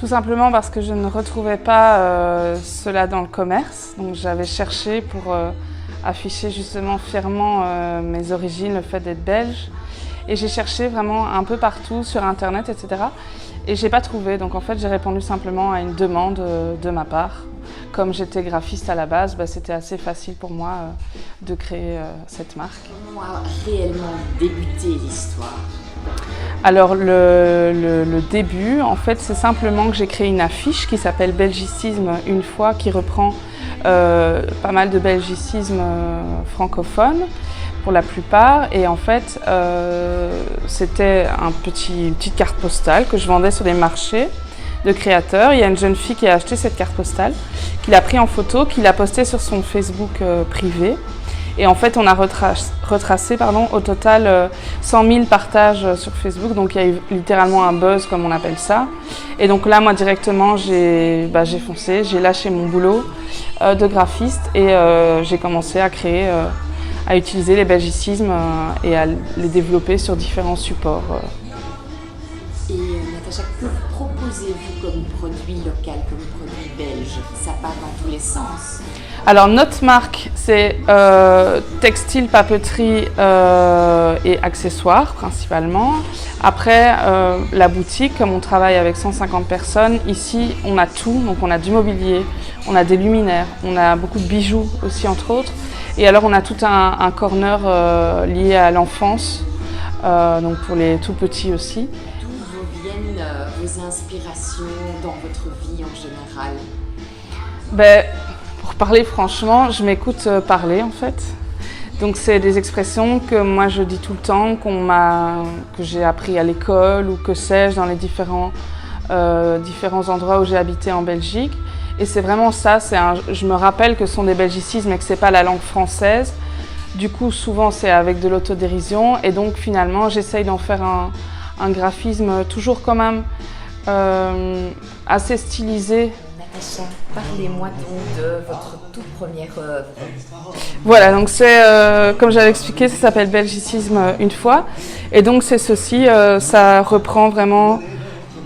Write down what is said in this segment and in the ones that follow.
Tout simplement parce que je ne retrouvais pas cela dans le commerce. Donc j'avais cherché pour afficher justement fièrement mes origines, le fait d'être belge. Et j'ai cherché vraiment un peu partout sur internet, etc. Et j'ai pas trouvé. Donc en fait j'ai répondu simplement à une demande de ma part. Comme j'étais graphiste à la base, c'était assez facile pour moi de créer cette marque. Comment a réellement débuté l'histoire? Alors le début, en fait, c'est simplement que j'ai créé une affiche qui s'appelle Belgicisme une fois, qui reprend pas mal de belgicismes francophones pour la plupart. Et en fait, c'était une petite carte postale que je vendais sur des marchés de créateurs. Il y a une jeune fille qui a acheté cette carte postale, qui l'a pris en photo, qui l'a postée sur son Facebook privé. Et en fait, on a retracé au total 100 000 partages sur Facebook. Donc il y a eu littéralement un buzz, comme on appelle ça. Et donc là, moi directement, j'ai foncé, j'ai lâché mon boulot de graphiste et j'ai commencé à créer, à utiliser les belgicismes et à les développer sur différents supports. Et Natacha, que proposez-vous comme produit local, comme produit belge? Ça part dans tous les sens. Alors notre marque, c'est textile, papeterie et accessoires principalement. Après, la boutique, comme on travaille avec 150 personnes, ici on a tout. Donc on a du mobilier, on a des luminaires, on a beaucoup de bijoux aussi entre autres. Et alors on a tout un corner lié à l'enfance, donc pour les tout petits aussi. Viennent vos inspirations dans votre vie en général? Pour parler franchement, je m'écoute parler en fait. Donc c'est des expressions que moi je dis tout le temps, que j'ai appris à l'école ou que sais-je dans les différents endroits où j'ai habité en Belgique. Et c'est vraiment ça, je me rappelle que ce sont des belgicismes et que c'est pas la langue française. Du coup souvent c'est avec de l'autodérision et donc finalement j'essaye d'en faire un graphisme toujours quand même assez stylisé. Natacha, parlez-moi donc de votre toute première œuvre. Voilà, donc c'est, comme j'avais expliqué, ça s'appelle Belgicisme une fois. Et donc c'est ceci, ça reprend vraiment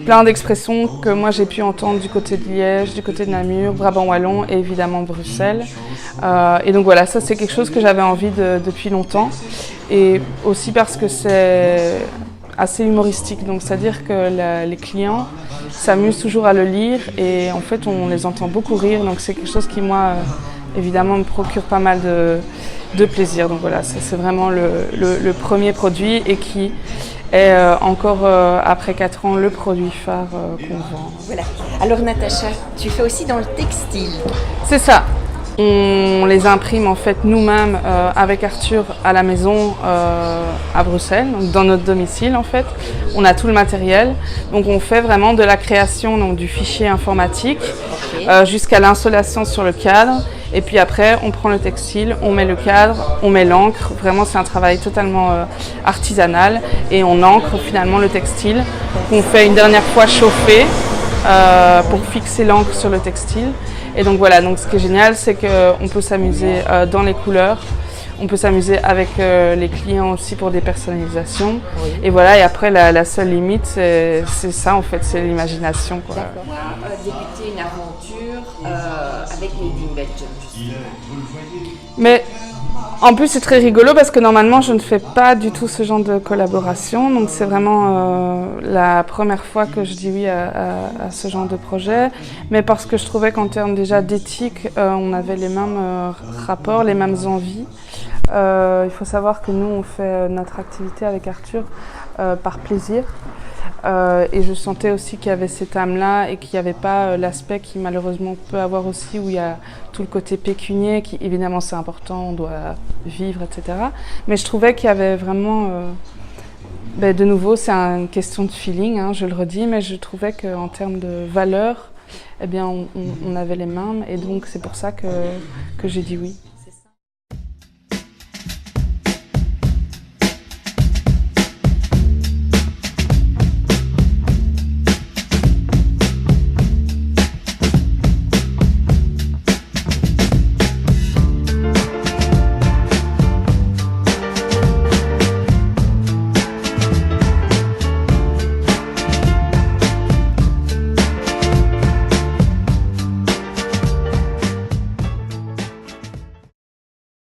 plein d'expressions que moi j'ai pu entendre du côté de Liège, du côté de Namur, Brabant Wallon et évidemment Bruxelles. Et donc voilà, ça c'est quelque chose que j'avais envie depuis longtemps. Et aussi parce que c'est assez humoristique, donc c'est-à-dire que les clients s'amusent toujours à le lire et en fait on les entend beaucoup rire, donc c'est quelque chose qui moi évidemment me procure pas mal de plaisir. Donc voilà, ça c'est vraiment le premier produit et qui est encore après 4 ans le produit phare qu'on vend. Voilà. Alors Natacha, tu fais aussi dans le textile? C'est ça. On les imprime en fait nous-mêmes avec Arthur à la maison à Bruxelles, donc dans notre domicile en fait. On a tout le matériel, donc on fait vraiment de la création donc, du fichier informatique jusqu'à l'installation sur le cadre. Et puis après, on prend le textile, on met le cadre, on met l'encre. Vraiment, c'est un travail totalement artisanal et on encre finalement le textile qu'on fait une dernière fois chauffer pour fixer l'encre sur le textile. Et donc voilà, donc ce qui est génial, c'est qu'on peut s'amuser dans les couleurs, on peut s'amuser avec les clients aussi pour des personnalisations. Oui. Et voilà, et après la seule limite, c'est ça en fait, c'est l'imagination. Pourquoi débuter une aventure avec Made in Belgium justement? Mais en plus c'est très rigolo parce que normalement je ne fais pas du tout ce genre de collaboration, donc c'est vraiment la première fois que je dis oui à ce genre de projet, mais parce que je trouvais qu'en termes déjà d'éthique, on avait les mêmes rapports, les mêmes envies. Il faut savoir que nous on fait notre activité avec Arthur par plaisir. Et je sentais aussi qu'il y avait cette âme-là et qu'il n'y avait pas l'aspect qui malheureusement peut avoir aussi où il y a tout le côté pécunier qui évidemment c'est important, on doit vivre, etc. Mais je trouvais qu'il y avait vraiment, de nouveau c'est une question de feeling, hein, je le redis, mais je trouvais qu'en termes de valeur, eh bien on avait les mêmes et donc c'est pour ça que j'ai dit oui.